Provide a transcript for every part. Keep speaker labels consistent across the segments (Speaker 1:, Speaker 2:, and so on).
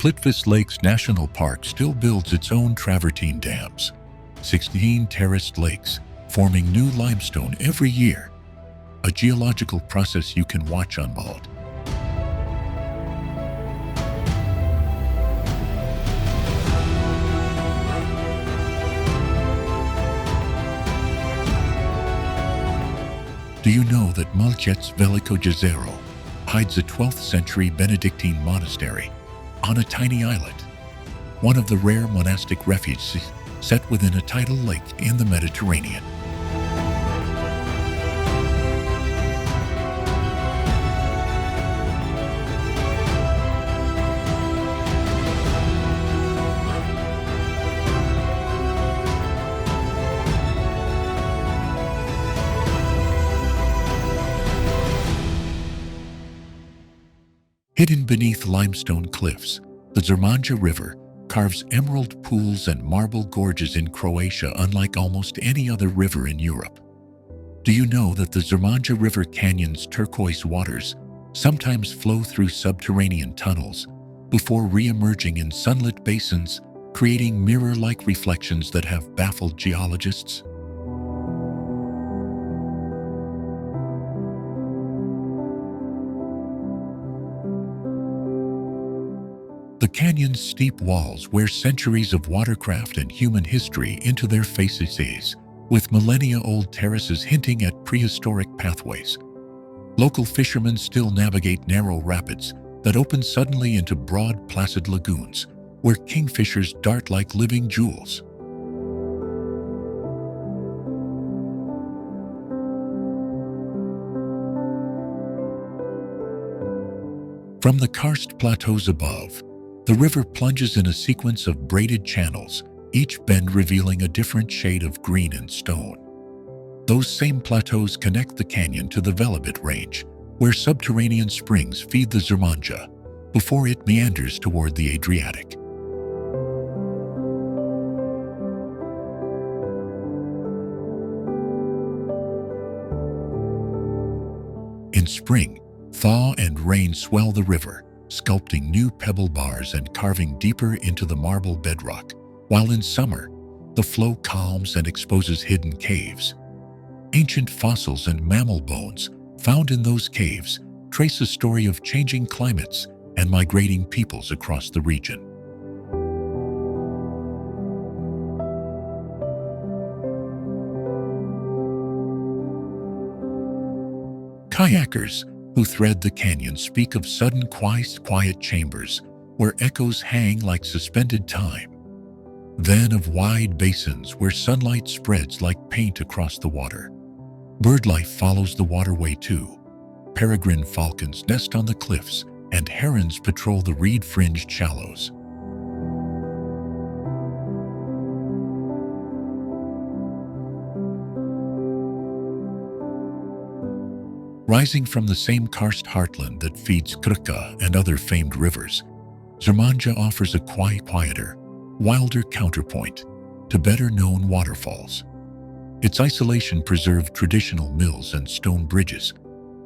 Speaker 1: Plitvice Lakes National Park still builds its own travertine dams, 16 terraced lakes, forming new limestone every year, a geological process you can watch unmulled. Do you know that Malčec Veliko Jezero hides a 12th century Benedictine monastery on a tiny islet, one of the rare monastic refuges set within a tidal lake in the Mediterranean? Hidden beneath limestone cliffs, the Zrmanja River carves emerald pools and marble gorges in Croatia unlike almost any other river in Europe. Do you know that the Zrmanja River Canyon's turquoise waters sometimes flow through subterranean tunnels before re-emerging in sunlit basins, creating mirror-like reflections that have baffled geologists? The canyon's steep walls wear centuries of watercraft and human history into their faces, with millennia-old terraces hinting at prehistoric pathways. Local fishermen still navigate narrow rapids that open suddenly into broad, placid lagoons, where kingfishers dart like living jewels. From the karst plateaus above, the river plunges in a sequence of braided channels, each bend revealing a different shade of green and stone. Those same plateaus connect the canyon to the Velebit Range, where subterranean springs feed the Zrmanja before it meanders toward the Adriatic. In spring, thaw and rain swell the river, sculpting new pebble bars and carving deeper into the marble bedrock, while in summer, the flow calms and exposes hidden caves. Ancient fossils and mammal bones found in those caves trace a story of changing climates and migrating peoples across the region. Kayakers who thread the canyon speak of sudden quiet chambers where echoes hang like suspended time, then of wide basins where sunlight spreads like paint across the water. Birdlife follows the waterway too. Peregrine falcons nest on the cliffs, and herons patrol the reed-fringed shallows. Rising from the same karst heartland that feeds Krka and other famed rivers, Zrmanja offers a quieter, wilder counterpoint to better-known waterfalls. Its isolation preserved traditional mills and stone bridges,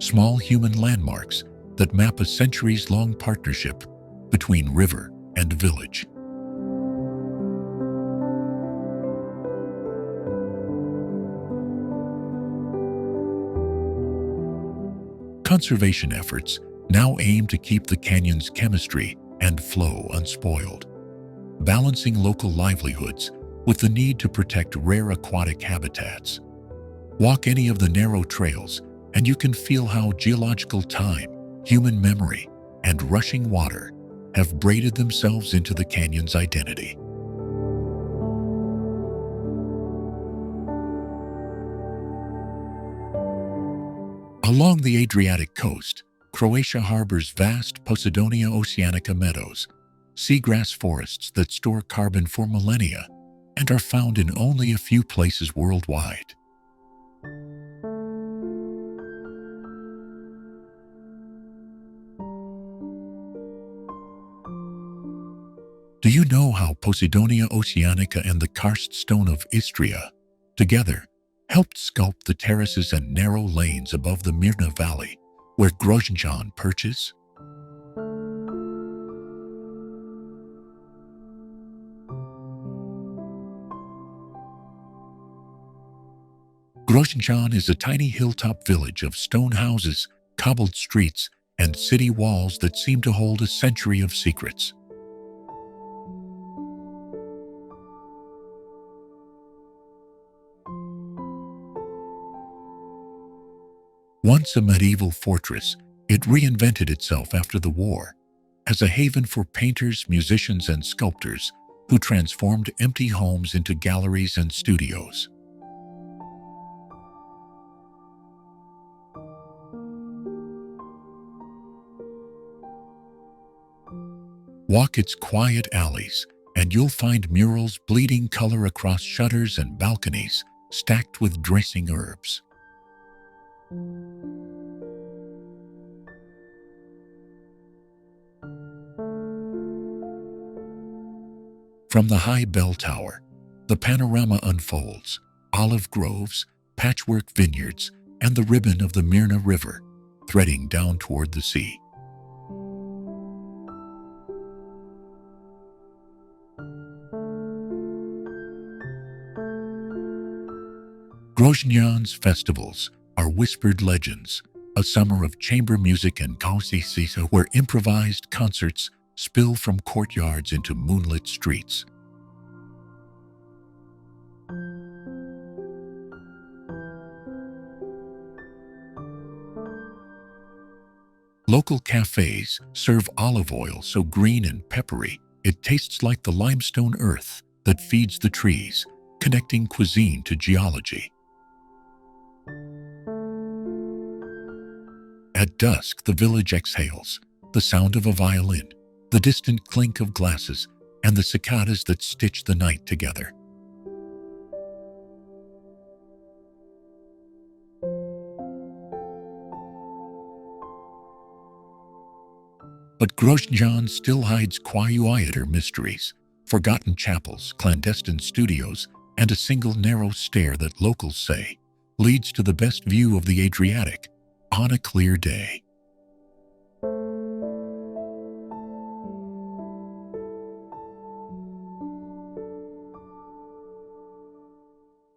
Speaker 1: small human landmarks that map a centuries-long partnership between river and village. Conservation efforts now aim to keep the canyon's chemistry and flow unspoiled, balancing local livelihoods with the need to protect rare aquatic habitats. Walk any of the narrow trails and you can feel how geological time, human memory, and rushing water have braided themselves into the canyon's identity. Along the Adriatic coast, Croatia harbors vast Posidonia oceanica meadows, seagrass forests that store carbon for millennia and are found in only a few places worldwide. Do you know how Posidonia oceanica and the karst stone of Istria, together, helped sculpt the terraces and narrow lanes above the Mirna Valley, where Grožnjan perches? Grožnjan is a tiny hilltop village of stone houses, cobbled streets, and city walls that seem to hold a century of secrets. Once a medieval fortress, it reinvented itself after the war as a haven for painters, musicians, and sculptors who transformed empty homes into galleries and studios. Walk its quiet alleys, and you'll find murals bleeding color across shutters and balconies stacked with dressing herbs. From the high bell tower, the panorama unfolds: olive groves, patchwork vineyards, and the ribbon of the Mirna River threading down toward the sea. Grožnjan's festivals are whispered legends, a summer of chamber music and coastline where improvised concerts spill from courtyards into moonlit streets. Local cafes serve olive oil so green and peppery it tastes like the limestone earth that feeds the trees, connecting cuisine to geology. At dusk, the village exhales, the sound of a violin, the distant clink of glasses, and the cicadas that stitch the night together. But Grožnjan still hides quieter mysteries, forgotten chapels, clandestine studios, and a single narrow stair that locals say leads to the best view of the Adriatic on a clear day.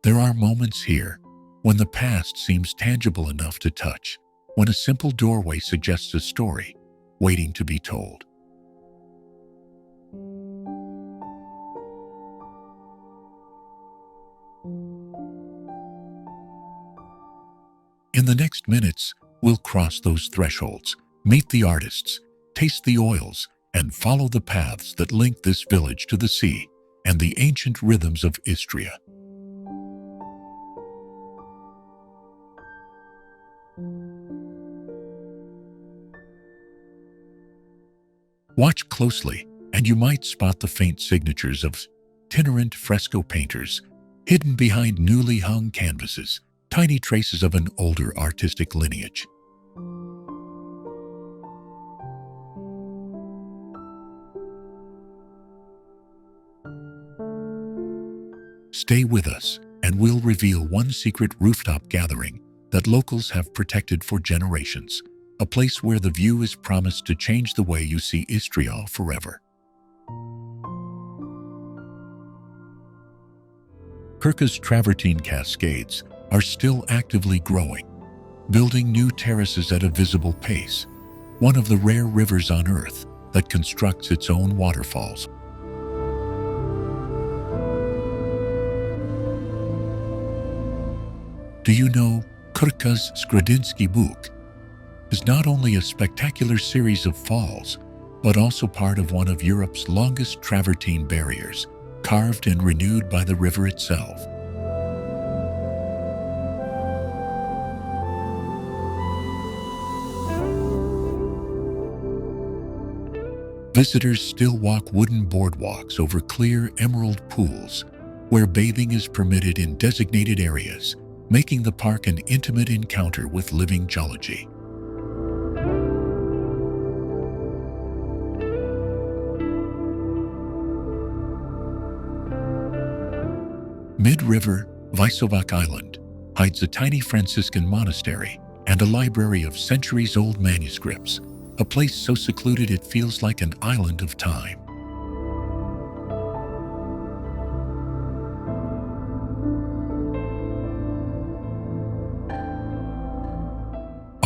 Speaker 1: There are moments here when the past seems tangible enough to touch, when a simple doorway suggests a story waiting to be told. In the next minutes, we'll cross those thresholds, meet the artists, taste the oils, and follow the paths that link this village to the sea and the ancient rhythms of Istria. Watch closely, and you might spot the faint signatures of itinerant fresco painters hidden behind newly hung canvases, tiny traces of an older artistic lineage. Stay with us, and we'll reveal one secret rooftop gathering that locals have protected for generations, a place where the view is promised to change the way you see Istria forever. Krka's travertine cascades are still actively growing, building new terraces at a visible pace, one of the rare rivers on Earth that constructs its own waterfalls. Do you know Krka's Skredinsky Book is not only a spectacular series of falls, but also part of one of Europe's longest travertine barriers, carved and renewed by the river itself. Visitors still walk wooden boardwalks over clear emerald pools, where bathing is permitted in designated areas, making the park an intimate encounter with living geology. Mid-river, Visovac Island hides a tiny Franciscan monastery and a library of centuries-old manuscripts, a place so secluded it feels like an island of time.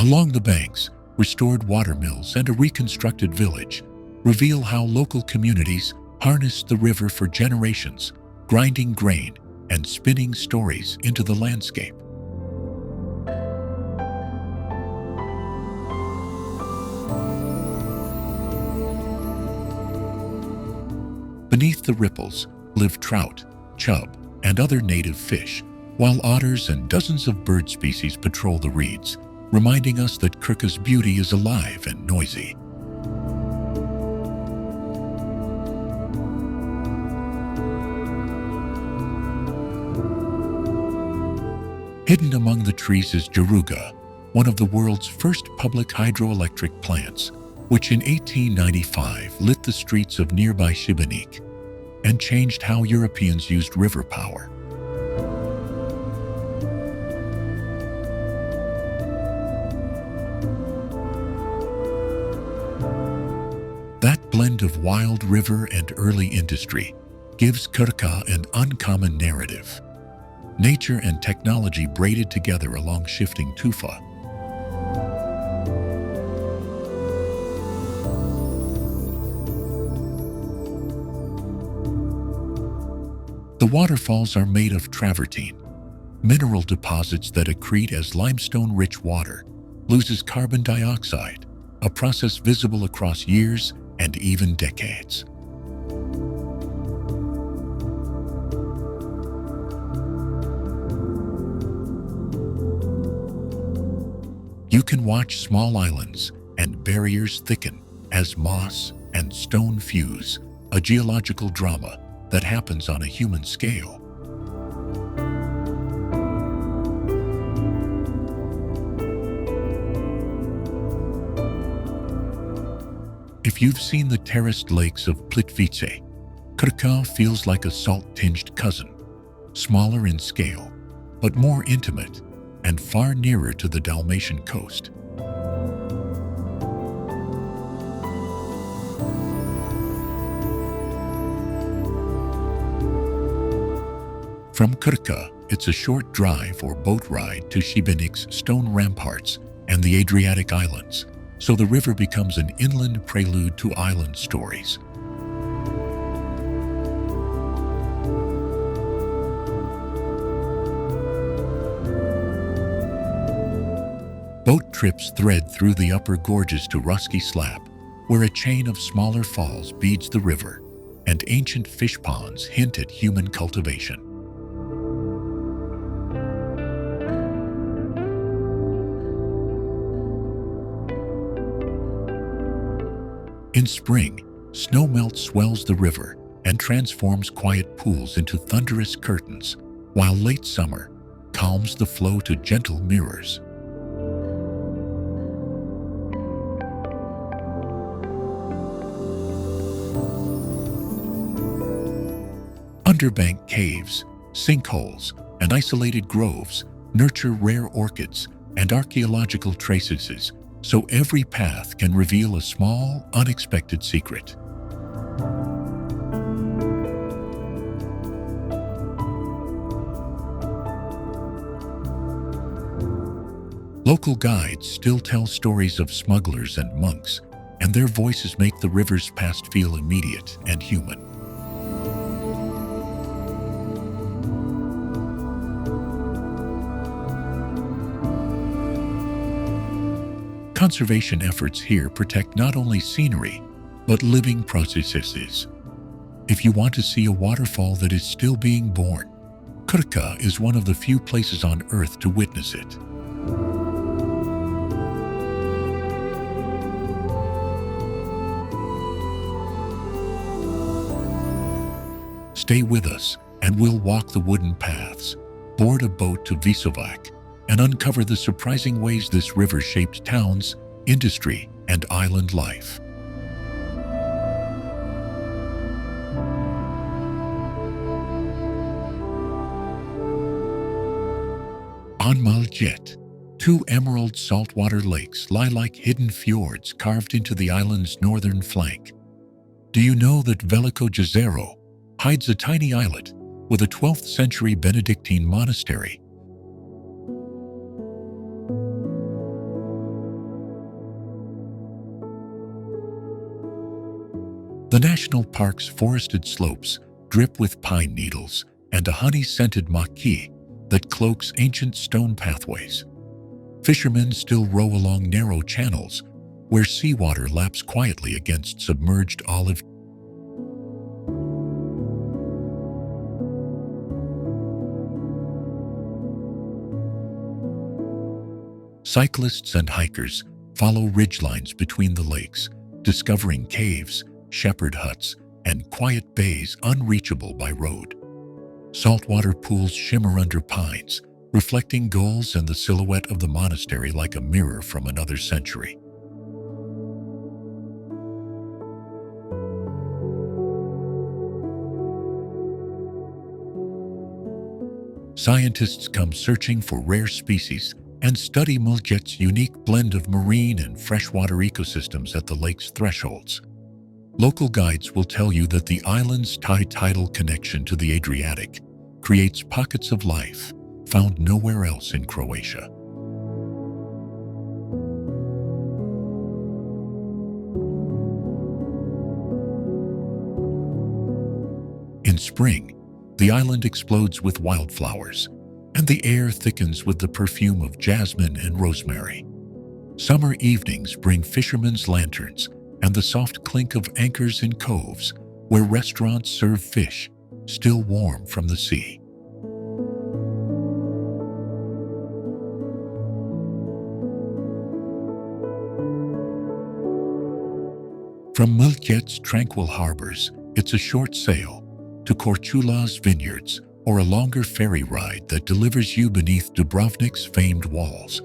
Speaker 1: Along the banks, restored water mills and a reconstructed village reveal how local communities harnessed the river for generations, grinding grain and spinning stories into the landscape. Beneath the ripples live trout, chub, and other native fish, while otters and dozens of bird species patrol the reeds, reminding us that Krka's beauty is alive and noisy. Hidden among the trees is Jaruga, one of the world's first public hydroelectric plants, which in 1895 lit the streets of nearby Šibenik and changed how Europeans used river power. That blend of wild river and early industry gives Krka an uncommon narrative. Nature and technology braided together along shifting tufa. The waterfalls are made of travertine, mineral deposits that accrete as limestone-rich water loses carbon dioxide, a process visible across years and even decades. You can watch small islands and barriers thicken as moss and stone fuse, a geological drama that happens on a human scale. If you've seen the terraced lakes of Plitvice, Krka feels like a salt-tinged cousin, smaller in scale, but more intimate and far nearer to the Dalmatian coast. From Krka, it's a short drive or boat ride to Šibenik's stone ramparts and the Adriatic Islands, so the river becomes an inland prelude to island stories. Boat trips thread through the upper gorges to Ruski Slap, where a chain of smaller falls beads the river, and ancient fish ponds hint at human cultivation. In spring, snowmelt swells the river and transforms quiet pools into thunderous curtains, while late summer calms the flow to gentle mirrors. Underbank caves, sinkholes, and isolated groves nurture rare orchids and archaeological traces, so every path can reveal a small, unexpected secret. Local guides still tell stories of smugglers and monks, and their voices make the river's past feel immediate and human. Conservation efforts here protect not only scenery, but living processes. If you want to see a waterfall that is still being born, Krka is one of the few places on Earth to witness it. Stay with us, and we'll walk the wooden paths, board a boat to Visovac, and uncover the surprising ways this river shaped towns, industry, and island life. On Maljet, two emerald saltwater lakes lie like hidden fjords carved into the island's northern flank. Do you know that Veliko Jezero hides a tiny islet with a 12th century Benedictine monastery? The national park's forested slopes drip with pine needles and a honey-scented maquis that cloaks ancient stone pathways. Fishermen still row along narrow channels where seawater laps quietly against submerged olive. Cyclists and hikers follow ridgelines between the lakes, discovering caves, shepherd huts, and quiet bays unreachable by road. Saltwater pools shimmer under pines, reflecting gulls and the silhouette of the monastery like a mirror from another century. Scientists come searching for rare species and study Muljet's unique blend of marine and freshwater ecosystems at the lake's thresholds. Local guides will tell you that the island's tidal connection to the Adriatic creates pockets of life found nowhere else in Croatia. In spring, the island explodes with wildflowers, and the air thickens with the perfume of jasmine and rosemary. Summer evenings bring fishermen's lanterns and the soft clink of anchors in coves where restaurants serve fish, still warm from the sea. From Muljet's tranquil harbors, it's a short sail to Korčula's vineyards, or a longer ferry ride that delivers you beneath Dubrovnik's famed walls.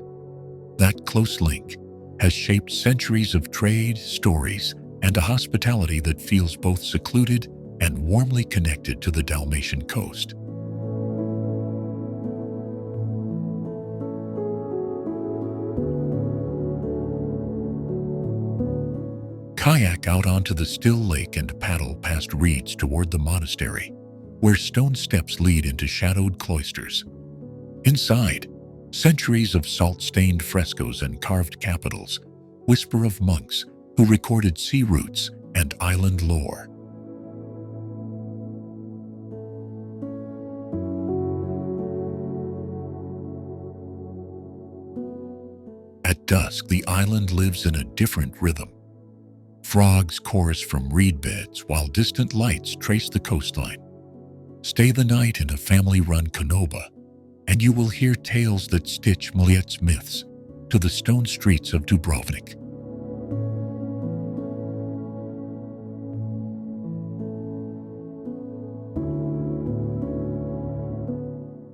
Speaker 1: That close link has shaped centuries of trade, stories, and a hospitality that feels both secluded and warmly connected to the Dalmatian coast. Kayak out onto the still lake and paddle past reeds toward the monastery, where stone steps lead into shadowed cloisters. Inside, centuries of salt-stained frescoes and carved capitals whisper of monks who recorded sea routes and island lore. At dusk, the island lives in a different rhythm. Frogs chorus from reed beds while distant lights trace the coastline. Stay the night in a family-run canoba, and you will hear tales that stitch Muljet's myths to the stone streets of Dubrovnik.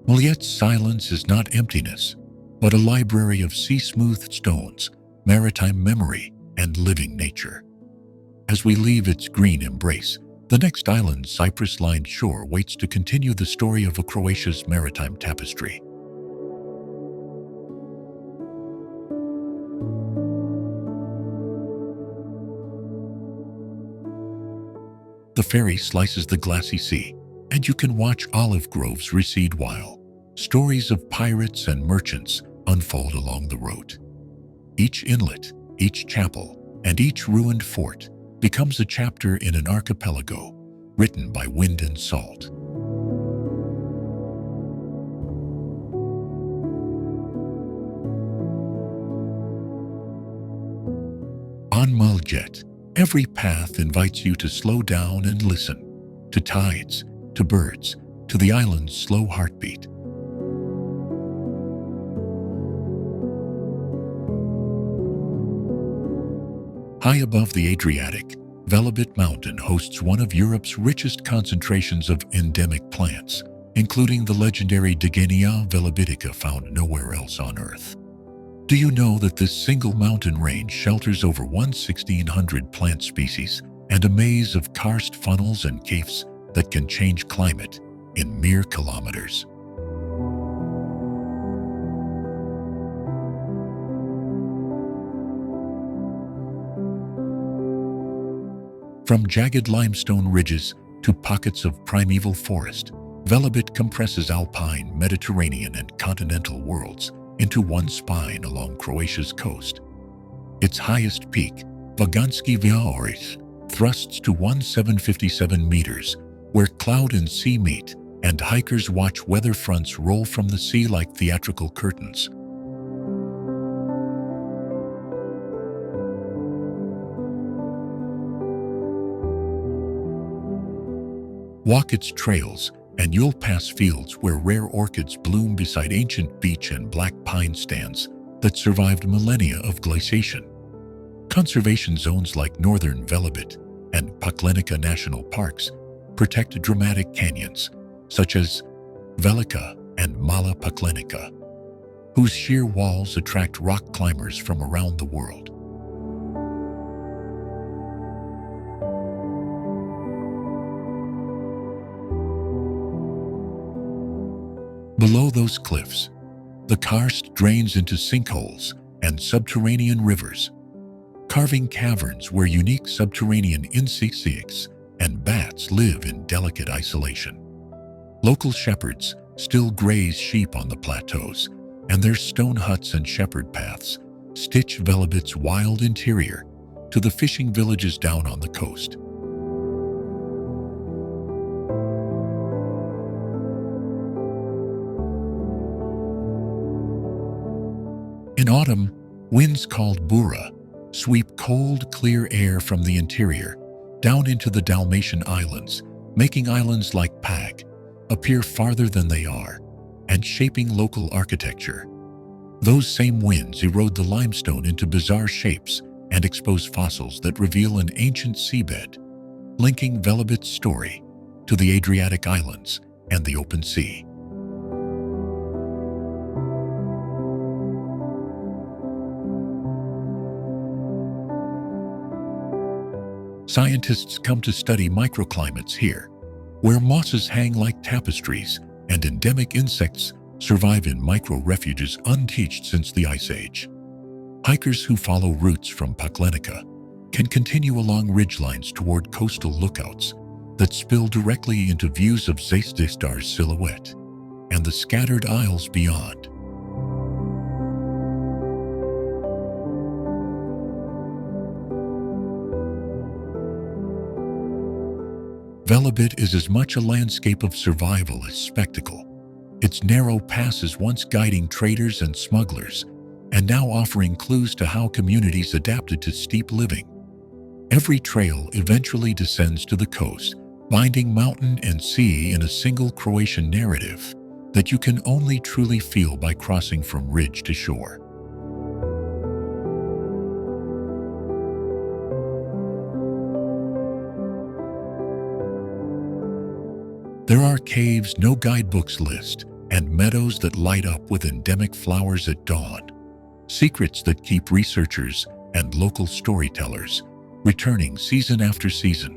Speaker 1: Muljet's silence is not emptiness, but a library of sea-smoothed stones, maritime memory, and living nature. As we leave its green embrace, the next island's cypress-lined shore waits to continue the story of Croatia's maritime tapestry. The ferry slices the glassy sea, and you can watch olive groves recede while stories of pirates and merchants unfold along the road. Each inlet, each chapel, and each ruined fort becomes a chapter in an archipelago written by wind and salt. On Muljet, every path invites you to slow down and listen, to tides, to birds, to the island's slow heartbeat. High above the Adriatic, Velebit Mountain hosts one of Europe's richest concentrations of endemic plants, including the legendary Degenia velebitica found nowhere else on Earth. Do you know that this single mountain range shelters over 1,600 plant species and a maze of karst funnels and caves that can change climate in mere kilometers? From jagged limestone ridges to pockets of primeval forest, Velebit compresses alpine, Mediterranean, and continental worlds into one spine along Croatia's coast. Its highest peak, Vaganski Vrh, thrusts to 1757 meters, where cloud and sea meet, and hikers watch weather fronts roll from the sea like theatrical curtains. Walk its trails, and you'll pass fields where rare orchids bloom beside ancient beech and black pine stands that survived millennia of glaciation. Conservation zones like northern Velebit and Krka National Parks protect dramatic canyons, such as Velika and Mala Paklenica, whose sheer walls attract rock climbers from around the world. Below those cliffs, the karst drains into sinkholes and subterranean rivers, carving caverns where unique subterranean insects and bats live in delicate isolation. Local shepherds still graze sheep on the plateaus, and their stone huts and shepherd paths stitch Velebit's wild interior to the fishing villages down on the coast. In autumn, winds called bura sweep cold, clear air from the interior down into the Dalmatian islands, making islands like Pag appear farther than they are and shaping local architecture. Those same winds erode the limestone into bizarre shapes and expose fossils that reveal an ancient seabed, linking Velebit's story to the Adriatic Islands and the open sea. Scientists come to study microclimates here, where mosses hang like tapestries and endemic insects survive in micro-refuges untouched since the Ice Age. Hikers who follow routes from Paklenica can continue along ridgelines toward coastal lookouts that spill directly into views of Zvezdar's silhouette and the scattered isles beyond. Velebit is as much a landscape of survival as spectacle. Its narrow passes once guiding traders and smugglers, and now offering clues to how communities adapted to steep living. Every trail eventually descends to the coast, binding mountain and sea in a single Croatian narrative that you can only truly feel by crossing from ridge to shore. There are caves no guidebooks list, and meadows that light up with endemic flowers at dawn, secrets that keep researchers and local storytellers returning season after season.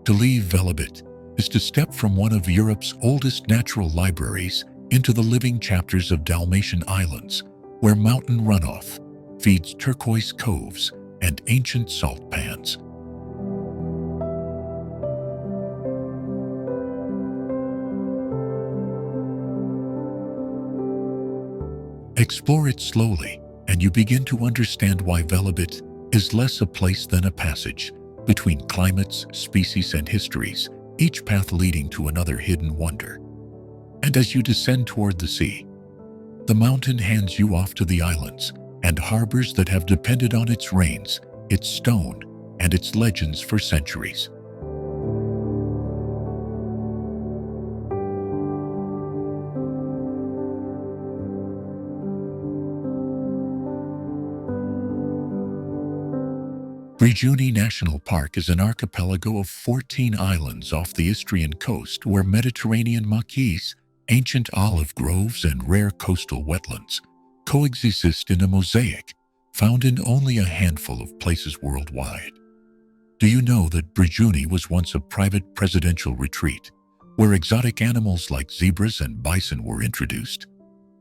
Speaker 1: To leave Velebit is to step from one of Europe's oldest natural libraries into the living chapters of Dalmatian islands, where mountain runoff feeds turquoise coves and ancient salt pans. Explore it slowly, and you begin to understand why Velebit is less a place than a passage between climates, species, and histories, each path leading to another hidden wonder. And as you descend toward the sea, the mountain hands you off to the islands and harbors that have depended on its rains, its stone, and its legends for centuries. Brijuni National Park is an archipelago of 14 islands off the Istrian coast where Mediterranean maquis, ancient olive groves, and rare coastal wetlands coexist in a mosaic found in only a handful of places worldwide. Do you know that Brijuni was once a private presidential retreat where exotic animals like zebras and bison were introduced,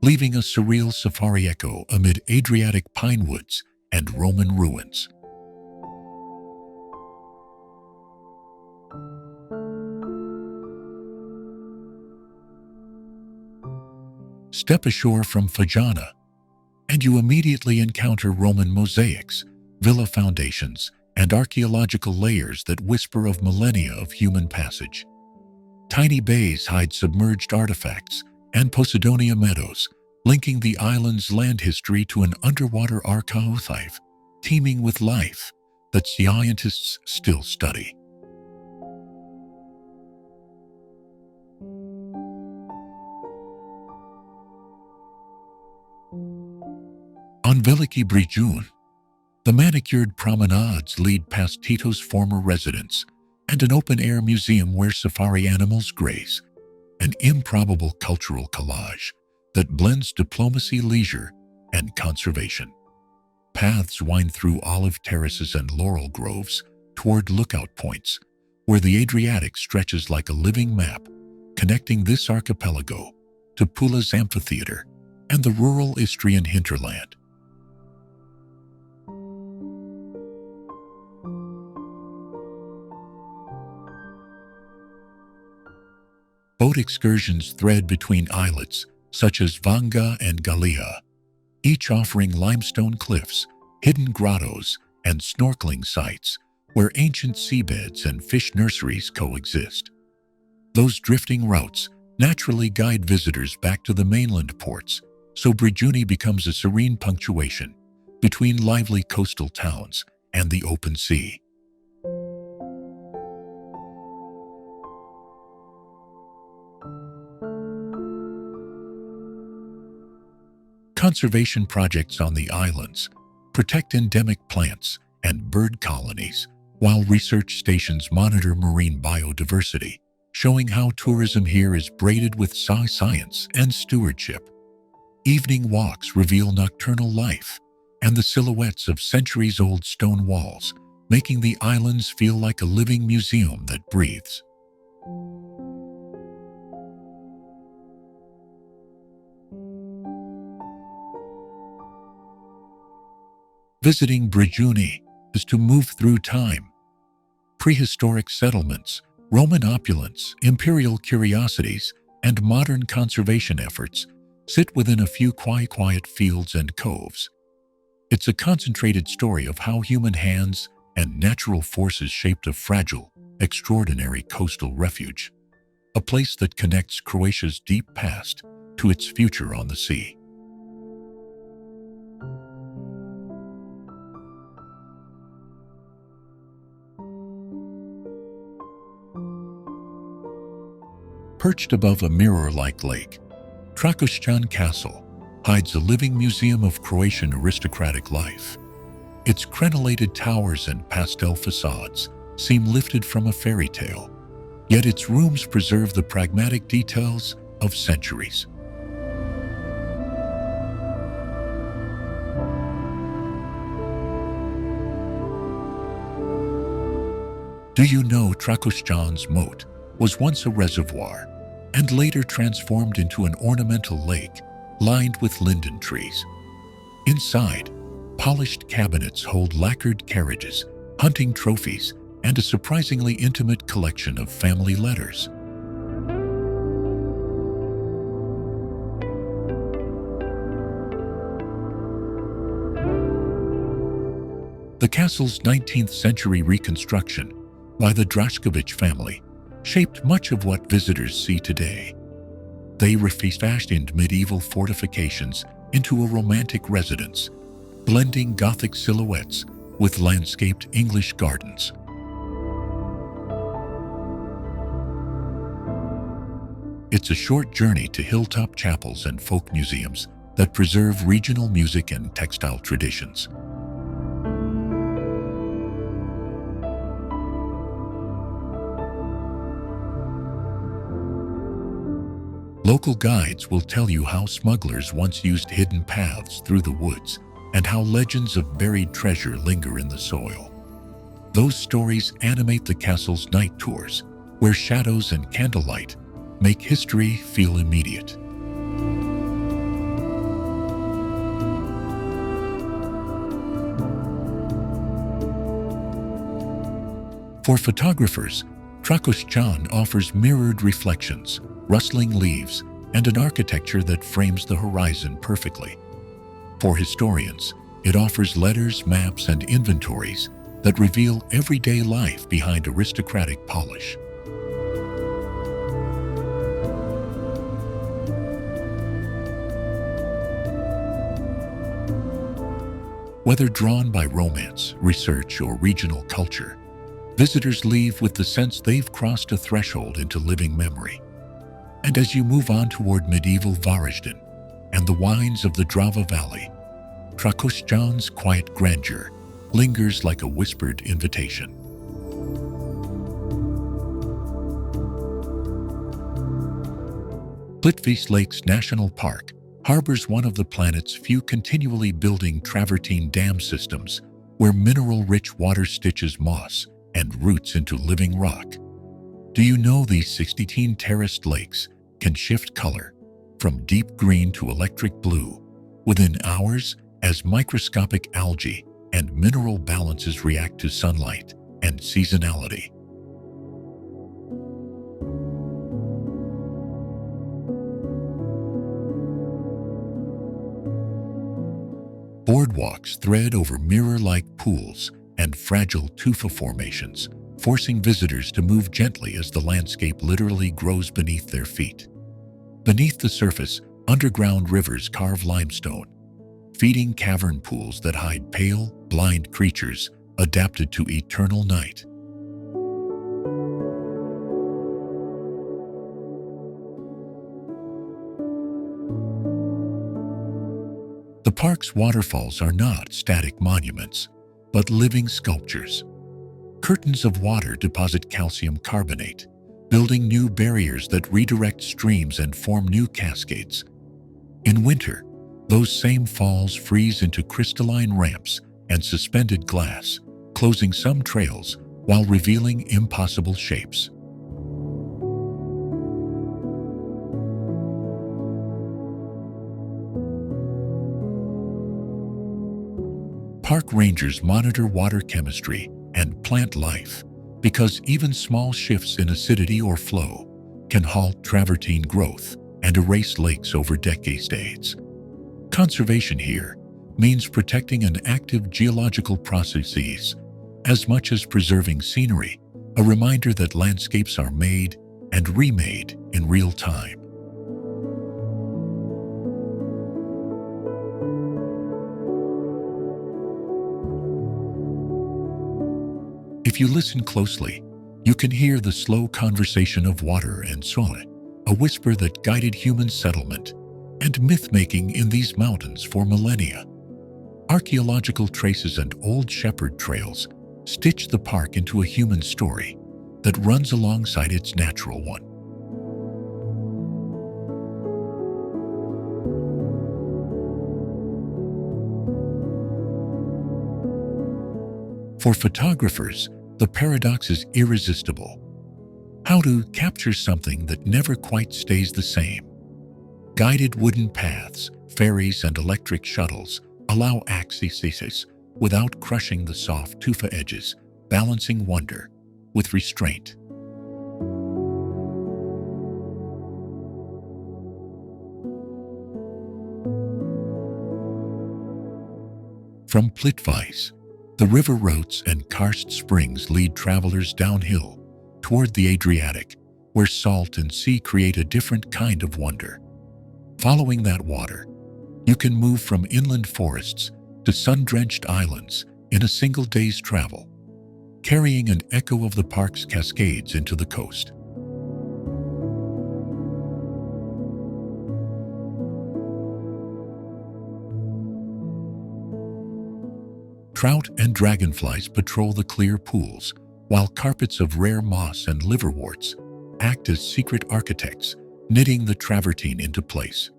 Speaker 1: leaving a surreal safari echo amid Adriatic pine woods and Roman ruins? Step ashore from Fajana, and you immediately encounter Roman mosaics, villa foundations, and archaeological layers that whisper of millennia of human passage. Tiny bays hide submerged artifacts, and Posidonia meadows, linking the island's land history to an underwater archive teeming with life that scientists still study. On Veliki Brijuni, the manicured promenades lead past Tito's former residence and an open-air museum where safari animals graze, an improbable cultural collage that blends diplomacy, leisure, and conservation. Paths wind through olive terraces and laurel groves toward lookout points, where the Adriatic stretches like a living map, connecting this archipelago to Pula's amphitheater and the rural Istrian hinterland. Boat excursions thread between islets such as Vanga and Galia, each offering limestone cliffs, hidden grottos, and snorkeling sites where ancient seabeds and fish nurseries coexist. Those drifting routes naturally guide visitors back to the mainland ports, so Brijuni becomes a serene punctuation between lively coastal towns and the open sea. Conservation projects on the islands protect endemic plants and bird colonies, while research stations monitor marine biodiversity, showing how tourism here is braided with science and stewardship. Evening walks reveal nocturnal life and the silhouettes of centuries-old stone walls, making the islands feel like a living museum that breathes. Visiting Brijuni is to move through time. Prehistoric settlements, Roman opulence, imperial curiosities, and modern conservation efforts sit within a few quiet fields and coves. It's a concentrated story of how human hands and natural forces shaped a fragile, extraordinary coastal refuge, a place that connects Croatia's deep past to its future on the sea. Perched above a mirror-like lake, Trakošćan Castle hides a living museum of Croatian aristocratic life. Its crenellated towers and pastel facades seem lifted from a fairy tale, yet its rooms preserve the pragmatic details of centuries. Do you know Trakošćan's moat was once a reservoir and later transformed into an ornamental lake lined with linden trees? Inside, polished cabinets hold lacquered carriages, hunting trophies, and a surprisingly intimate collection of family letters. The castle's 19th century reconstruction by the Drašković family shaped much of what visitors see today. They refashioned medieval fortifications into a romantic residence, blending Gothic silhouettes with landscaped English gardens. It's a short journey to hilltop chapels and folk museums that preserve regional music and textile traditions. Local guides will tell you how smugglers once used hidden paths through the woods and how legends of buried treasure linger in the soil. Those stories animate the castle's night tours, where shadows and candlelight make history feel immediate. For photographers, Trakošćan offers mirrored reflections, rustling leaves, and an architecture that frames the horizon perfectly. For historians, it offers letters, maps, and inventories that reveal everyday life behind aristocratic polish. Whether drawn by romance, research, or regional culture, visitors leave with the sense they've crossed a threshold into living memory. And as you move on toward medieval Varaždin and the wines of the Drava Valley, Trakošćan's quiet grandeur lingers like a whispered invitation. Plitvice Lakes National Park harbors one of the planet's few continually building travertine dam systems where mineral-rich water stitches moss and roots into living rock. Do you know these 16 terraced lakes can shift color from deep green to electric blue within hours as microscopic algae and mineral balances react to sunlight and seasonality? Boardwalks thread over mirror-like pools and fragile tufa formations, forcing visitors to move gently as the landscape literally grows beneath their feet. Beneath the surface, underground rivers carve limestone, feeding cavern pools that hide pale, blind creatures adapted to eternal night. The park's waterfalls are not static monuments, but living sculptures. Curtains of water deposit calcium carbonate, building new barriers that redirect streams and form new cascades. In winter, those same falls freeze into crystalline ramps and suspended glass, closing some trails while revealing impossible shapes. Park rangers monitor water chemistry and plant life because even small shifts in acidity or flow can halt travertine growth and erase lakes over decades. Conservation here means protecting an active geological processes as much as preserving scenery, a reminder that landscapes are made and remade in real time. If you listen closely, you can hear the slow conversation of water and soil, a whisper that guided human settlement and myth-making in these mountains for millennia. Archaeological traces and old shepherd trails stitch the park into a human story that runs alongside its natural one. For photographers, the paradox is irresistible. How to capture something that never quite stays the same? Guided wooden paths, ferries, and electric shuttles allow access without crushing the soft tufa edges, balancing wonder with restraint. From Plitvice, the river routes and karst springs lead travelers downhill toward the Adriatic, where salt and sea create a different kind of wonder. Following that water, you can move from inland forests to sun-drenched islands in a single day's travel, carrying an echo of the park's cascades into the coast. Trout and dragonflies patrol the clear pools, while carpets of rare moss and liverworts act as secret architects, knitting the travertine into place.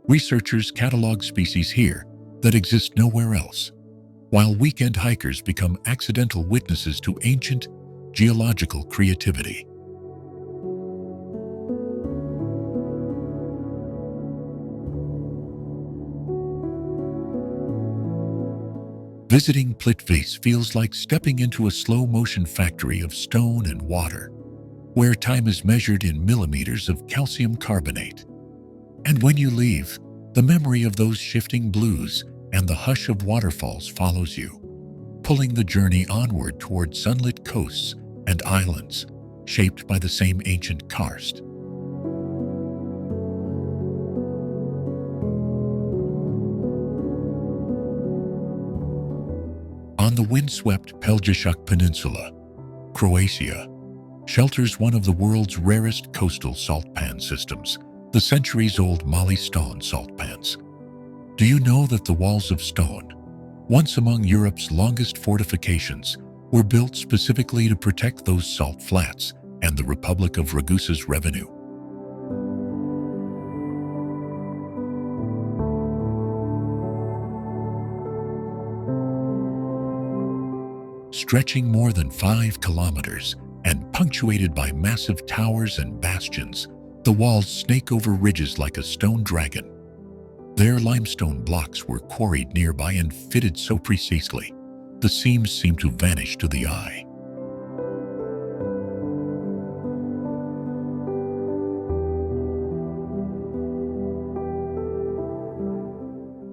Speaker 1: Researchers catalog species here that exist nowhere else, while weekend hikers become accidental witnesses to ancient geological creativity. Visiting Plitvice feels like stepping into a slow-motion factory of stone and water, where time is measured in millimeters of calcium carbonate. And when you leave, the memory of those shifting blues and the hush of waterfalls follows you, pulling the journey onward toward sunlit coasts and islands shaped by the same ancient karst. On the windswept Pelješac Peninsula, Croatia shelters one of the world's rarest coastal salt pan systems, the centuries-old Mali Stone salt pans. Do you know that the walls of stone, once among Europe's longest fortifications, were built specifically to protect those salt flats and the Republic of Ragusa's revenue? Stretching more than 5 kilometers and punctuated by massive towers and bastions, the walls snake over ridges like a stone dragon. Their limestone blocks were quarried nearby and fitted so precisely, the seams seemed to vanish to the eye.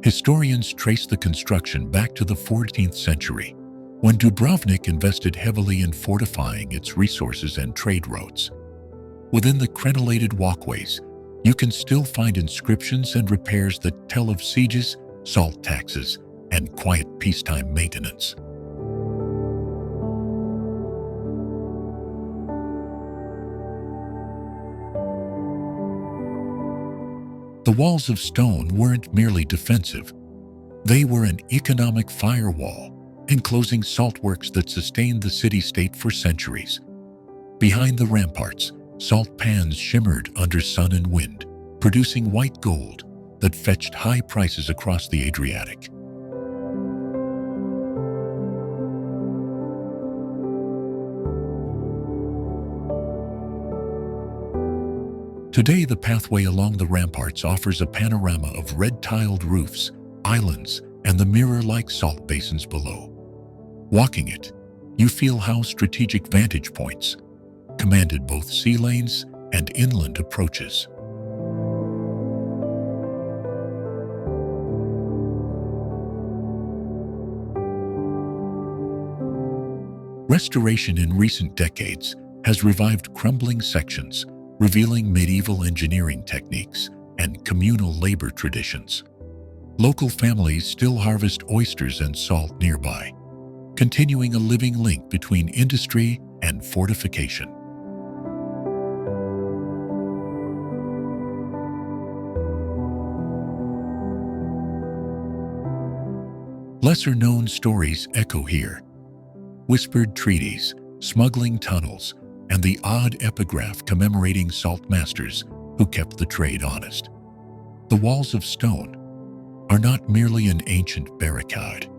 Speaker 1: Historians trace the construction back to the 14th century, when Dubrovnik invested heavily in fortifying its resources and trade routes. Within the crenellated walkways, you can still find inscriptions and repairs that tell of sieges, salt taxes, and quiet peacetime maintenance. The walls of stone weren't merely defensive. They were an economic firewall, enclosing saltworks that sustained the city-state for centuries. Behind the ramparts, salt pans shimmered under sun and wind, producing white gold that fetched high prices across the Adriatic. Today, the pathway along the ramparts offers a panorama of red-tiled roofs, islands, and the mirror-like salt basins below. Walking it, you feel how strategic vantage points commanded both sea lanes and inland approaches. Restoration in recent decades has revived crumbling sections, revealing medieval engineering techniques and communal labor traditions. Local families still harvest oysters and salt nearby, continuing a living link between industry and fortification. Lesser-known stories echo here. Whispered treaties, smuggling tunnels, and the odd epigraph commemorating salt masters who kept the trade honest. The walls of stone are not merely an ancient barricade.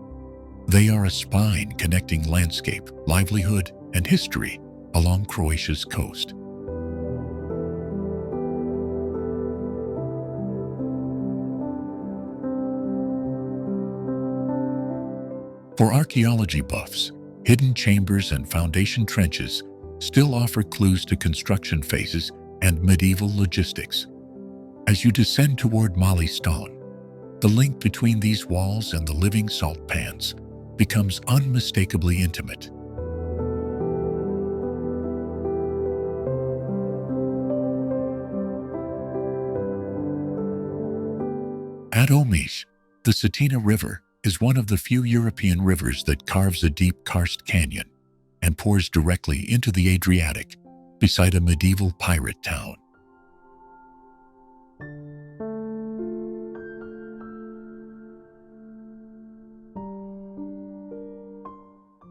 Speaker 1: They are a spine connecting landscape, livelihood, and history along Croatia's coast. For archaeology buffs, hidden chambers and foundation trenches still offer clues to construction phases and medieval logistics. As you descend toward Mali Stone, the link between these walls and the living salt pans becomes unmistakably intimate. At Omiš, the Cetina River is one of the few European rivers that carves a deep karst canyon and pours directly into the Adriatic beside a medieval pirate town.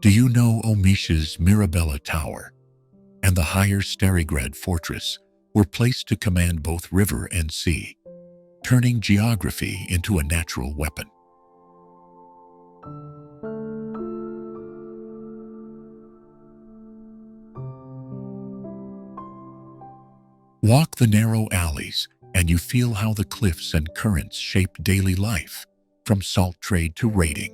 Speaker 1: Do you know Omiš's Mirabella Tower and the higher Starigrad fortress were placed to command both river and sea, turning geography into a natural weapon? Walk the narrow alleys, and you feel how the cliffs and currents shape daily life, from salt trade to raiding.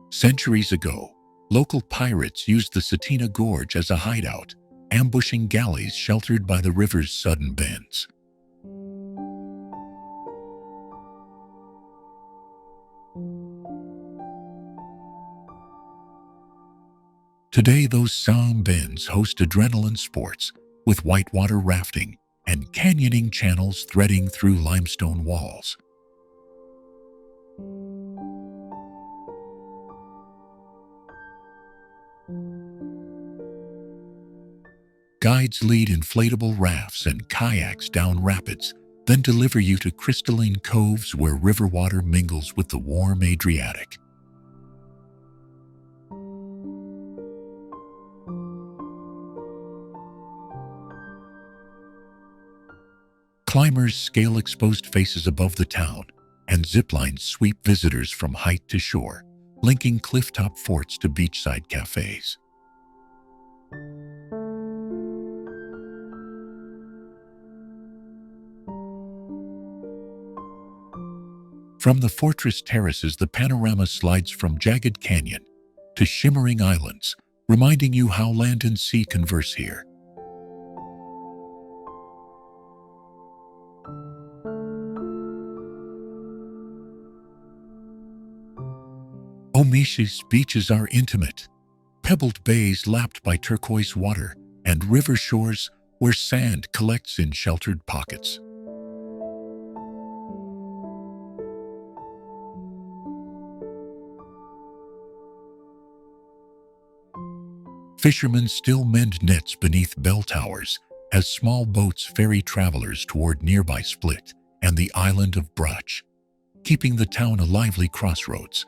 Speaker 1: Centuries ago, local pirates used the Cetina Gorge as a hideout, ambushing galleys sheltered by the river's sudden bends. Today, those sound bends host adrenaline sports with whitewater rafting and canyoning channels threading through limestone walls. Guides lead inflatable rafts and kayaks down rapids, then deliver you to crystalline coves where river water mingles with the warm Adriatic. Climbers scale exposed faces above the town, and ziplines sweep visitors from height to shore, linking clifftop forts to beachside cafes. From the fortress terraces, the panorama slides from jagged canyon to shimmering islands, reminding you how land and sea converse here. Omish's beaches are intimate, pebbled bays lapped by turquoise water, and river shores where sand collects in sheltered pockets. Fishermen still mend nets beneath bell towers as small boats ferry travelers toward nearby Split and the island of Brač, keeping the town a lively crossroads.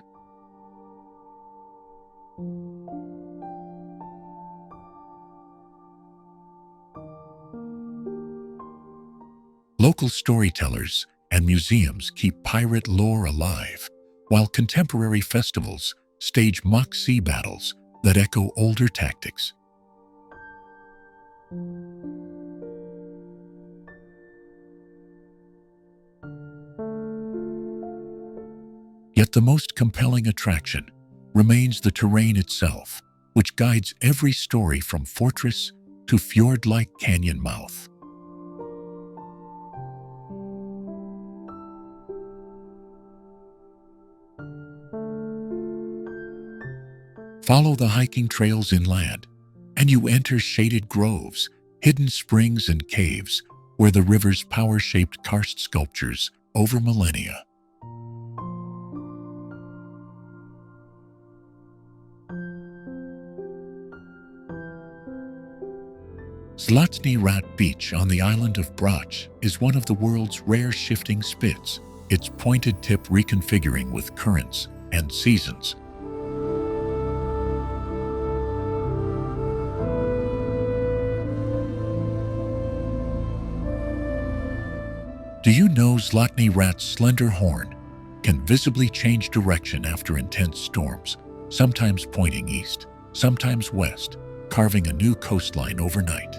Speaker 1: Local storytellers and museums keep pirate lore alive, while contemporary festivals stage mock sea battles that echo older tactics. Yet the most compelling attraction remains the terrain itself, which guides every story from fortress to fjord-like canyon mouth. Follow the hiking trails inland, and you enter shaded groves, hidden springs, and caves where the river's power-shaped karst sculptures over millennia. Zlatni Rat Beach on the island of Brač is one of the world's rare shifting spits, its pointed tip reconfiguring with currents and seasons. Do you know Zlatni Rat's slender horn can visibly change direction after intense storms, sometimes pointing east, sometimes west, carving a new coastline overnight?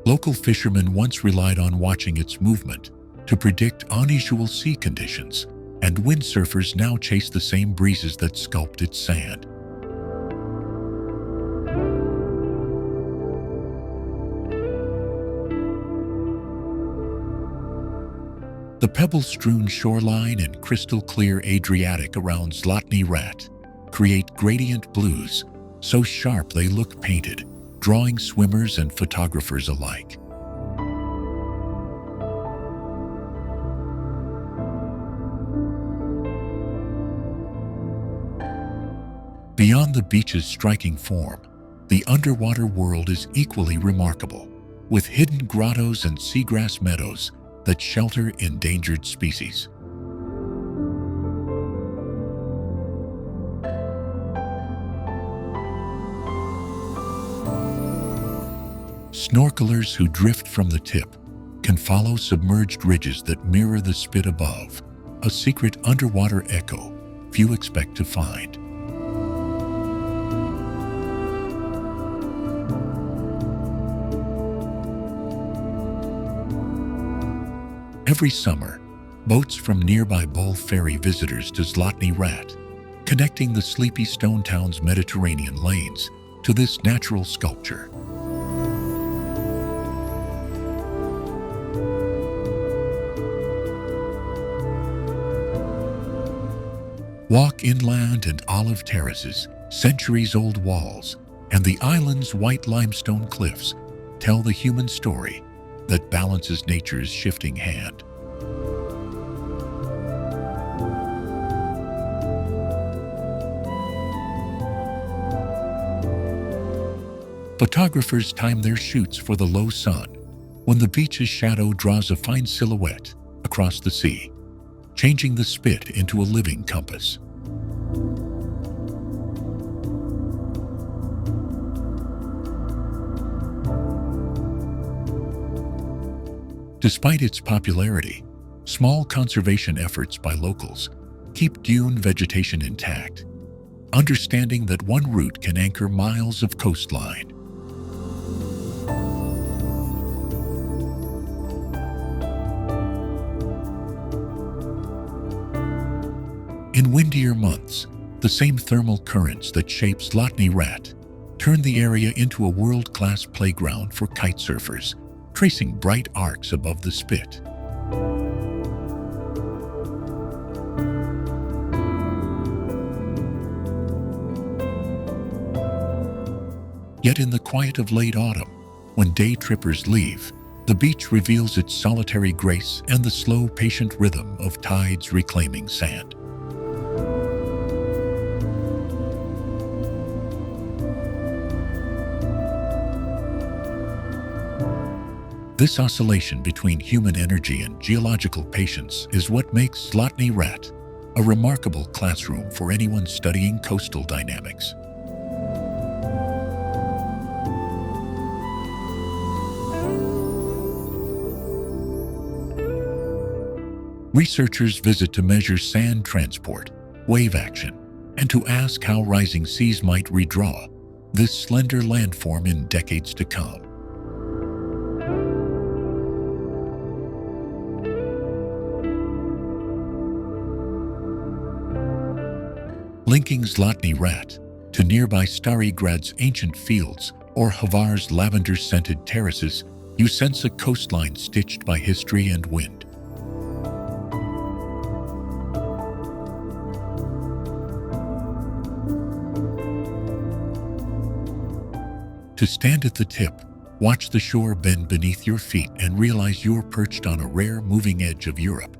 Speaker 1: Local fishermen once relied on watching its movement to predict unusual sea conditions, and windsurfers now chase the same breezes that sculpt its sand. The pebble-strewn shoreline and crystal-clear Adriatic around Zlatni Rat create gradient blues so sharp they look painted, drawing swimmers and photographers alike. Beyond the beach's striking form, the underwater world is equally remarkable, with hidden grottos and seagrass meadows that shelter endangered species. Snorkelers who drift from the tip can follow submerged ridges that mirror the spit above, a secret underwater echo few expect to find. Every summer, Boats from nearby Bol ferry visitors to Zlatni Rat, connecting the sleepy stone town's Mediterranean lanes to this natural sculpture. Walk inland and olive terraces, centuries-old walls, and the island's white limestone cliffs tell the human story that balances nature's shifting hand. Photographers time their shoots for the low sun, when the beach's shadow draws a fine silhouette across the sea, changing the spit into a living compass. Despite its popularity, small conservation efforts by locals keep dune vegetation intact, understanding that one route can anchor miles of coastline. In windier months, the same thermal currents that shape Zlatni Rat turn the area into a world-class playground for kite surfers, tracing bright arcs above the spit. Yet in the quiet of late autumn, when day trippers leave, the beach reveals its solitary grace and the slow, patient rhythm of tides reclaiming sand. This oscillation between human energy and geological patience is what makes Zlatni Rat a remarkable classroom for anyone studying coastal dynamics. Researchers visit to measure sand transport, wave action, and to ask how rising seas might redraw this slender landform in decades to come. Linking Zlatni Rat to nearby Stari Grad's ancient fields or Hvar's lavender-scented terraces, you sense a coastline stitched by history and wind. To stand at the tip, watch the shore bend beneath your feet and realize you're perched on a rare moving edge of Europe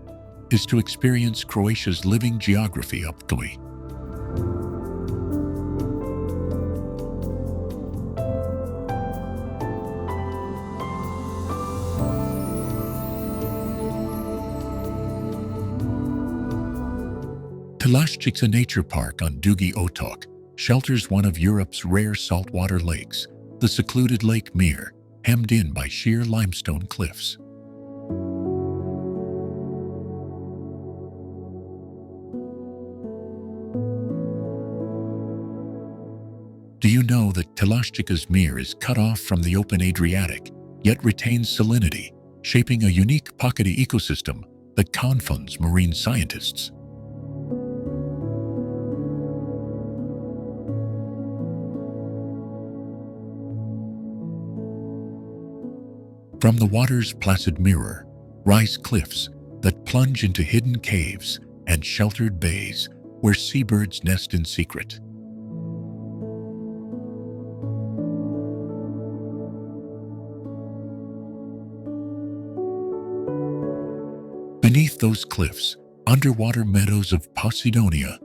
Speaker 1: is to experience Croatia's living geography up close. Telašćica Nature Park on Dugi Otok shelters one of Europe's rare saltwater lakes, the secluded Lake Mir, hemmed in by sheer limestone cliffs. Do you know that Telašćica's Mir is cut off from the open Adriatic, yet retains salinity, shaping a unique pockety ecosystem that confounds marine scientists? From the water's placid mirror rise cliffs that plunge into hidden caves and sheltered bays where seabirds nest in secret. Beneath those cliffs, underwater meadows of Posidonia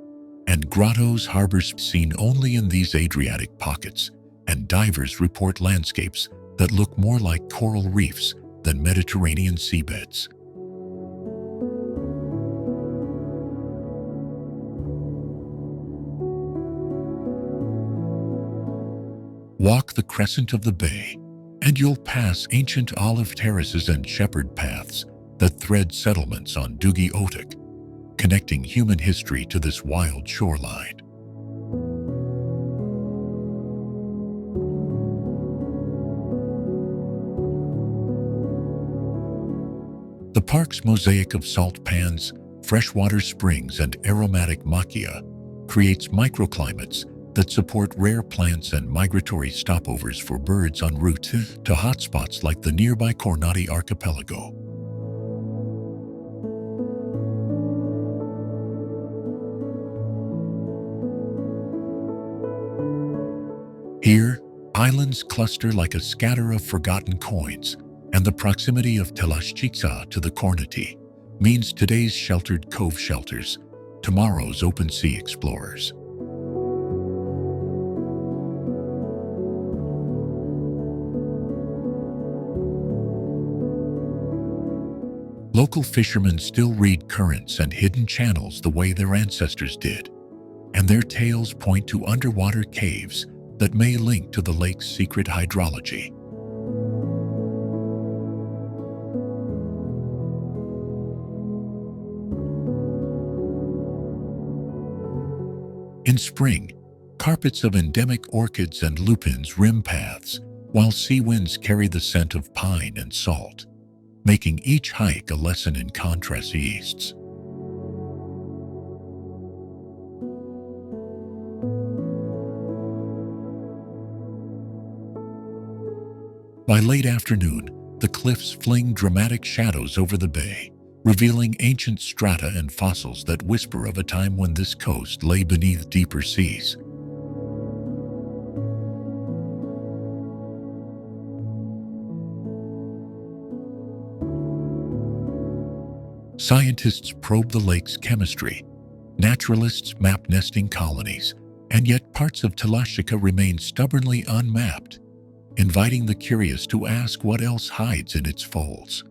Speaker 1: and grottos harbor seen only in these Adriatic pockets, and divers report landscapes that look more like coral reefs than Mediterranean seabeds. Walk the crescent of the bay, and you'll pass ancient olive terraces and shepherd paths that thread settlements on Dugi Otok, connecting human history to this wild shoreline. The park's mosaic of salt pans, freshwater springs, and aromatic macchia creates microclimates that support rare plants and migratory stopovers for birds en route to hotspots like the nearby Kornati archipelago. Here, islands cluster like a scatter of forgotten coins, and the proximity of Telašćica to the Kornati means today's sheltered cove shelters, tomorrow's open sea explorers. Local fishermen still read currents and hidden channels the way their ancestors did, and their tales point to underwater caves that may link to the lake's secret hydrology. In spring, carpets of endemic orchids and lupins rim paths, while sea winds carry the scent of pine and salt, making each hike a lesson in contrasts. By late afternoon, the cliffs fling dramatic shadows over the bay, revealing ancient strata and fossils that whisper of a time when this coast lay beneath deeper seas. Scientists probe the lake's chemistry, naturalists map nesting colonies, and yet parts of Telašćica remain stubbornly unmapped, inviting the curious to ask what else hides in its folds.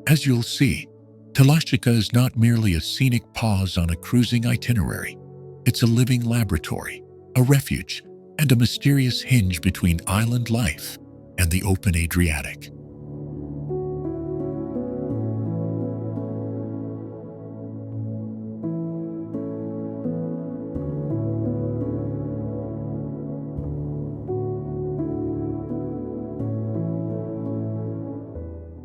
Speaker 1: As you'll see, Telašćica is not merely a scenic pause on a cruising itinerary. It's a living laboratory, a refuge, and a mysterious hinge between island life and the open Adriatic.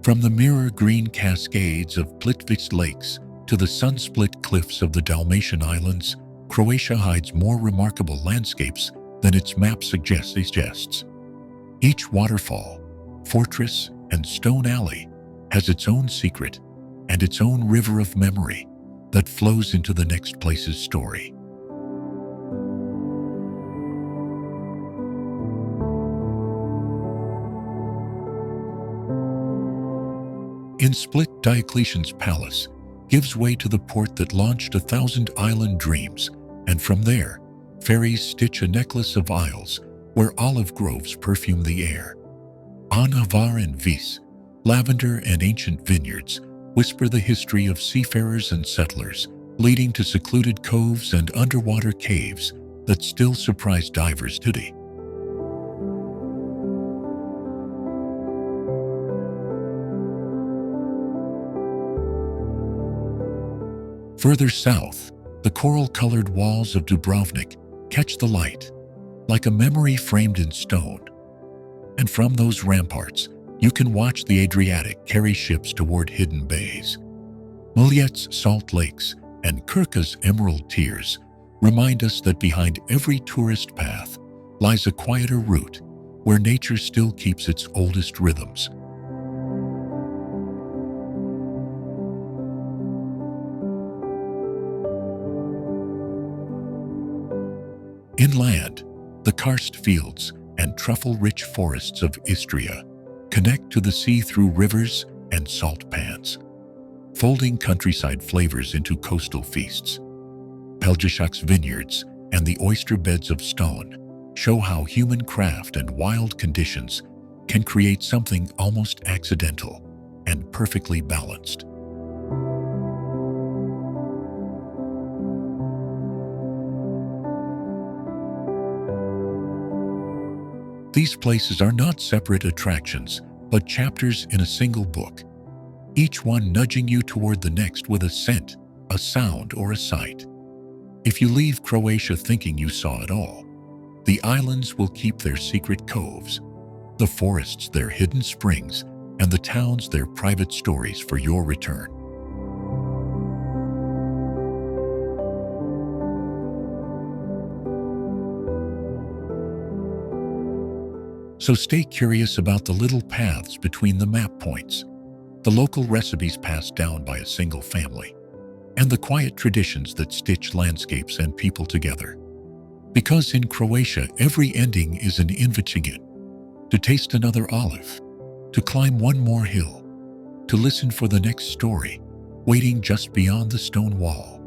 Speaker 1: From the mirror-green cascades of Plitvice Lakes to the sun-split cliffs of the Dalmatian Islands, Croatia hides more remarkable landscapes than its map suggests. Each waterfall, fortress, and stone alley has its own secret and its own river of memory that flows into the next place's story. In Split, Diocletian's palace gives way to the port that launched 1,000 island dreams, and from there, ferries stitch a necklace of isles where olive groves perfume the air. On Hvar and Vis, lavender and ancient vineyards whisper the history of seafarers and settlers, leading to secluded coves and underwater caves that still surprise divers today. Further south, the coral-colored walls of Dubrovnik catch the light, like a memory framed in stone. And from those ramparts, you can watch the Adriatic carry ships toward hidden bays. Mljet's salt lakes and Krka's emerald tiers remind us that behind every tourist path lies a quieter route where nature still keeps its oldest rhythms. Inland, the karst fields and truffle-rich forests of Istria connect to the sea through rivers and salt pans, folding countryside flavors into coastal feasts. Pelgešak's vineyards and the oyster beds of Ston show how human craft and wild conditions can create something almost accidental and perfectly balanced. These places are not separate attractions, but chapters in a single book, each one nudging you toward the next with a scent, a sound, or a sight. If you leave Croatia thinking you saw it all, the islands will keep their secret coves, the forests their hidden springs, and the towns their private stories for your return. So stay curious about the little paths between the map points, the local recipes passed down by a single family, and the quiet traditions that stitch landscapes and people together. Because in Croatia, every ending is an invitation to taste another olive, to climb one more hill, to listen for the next story waiting just beyond the stone wall.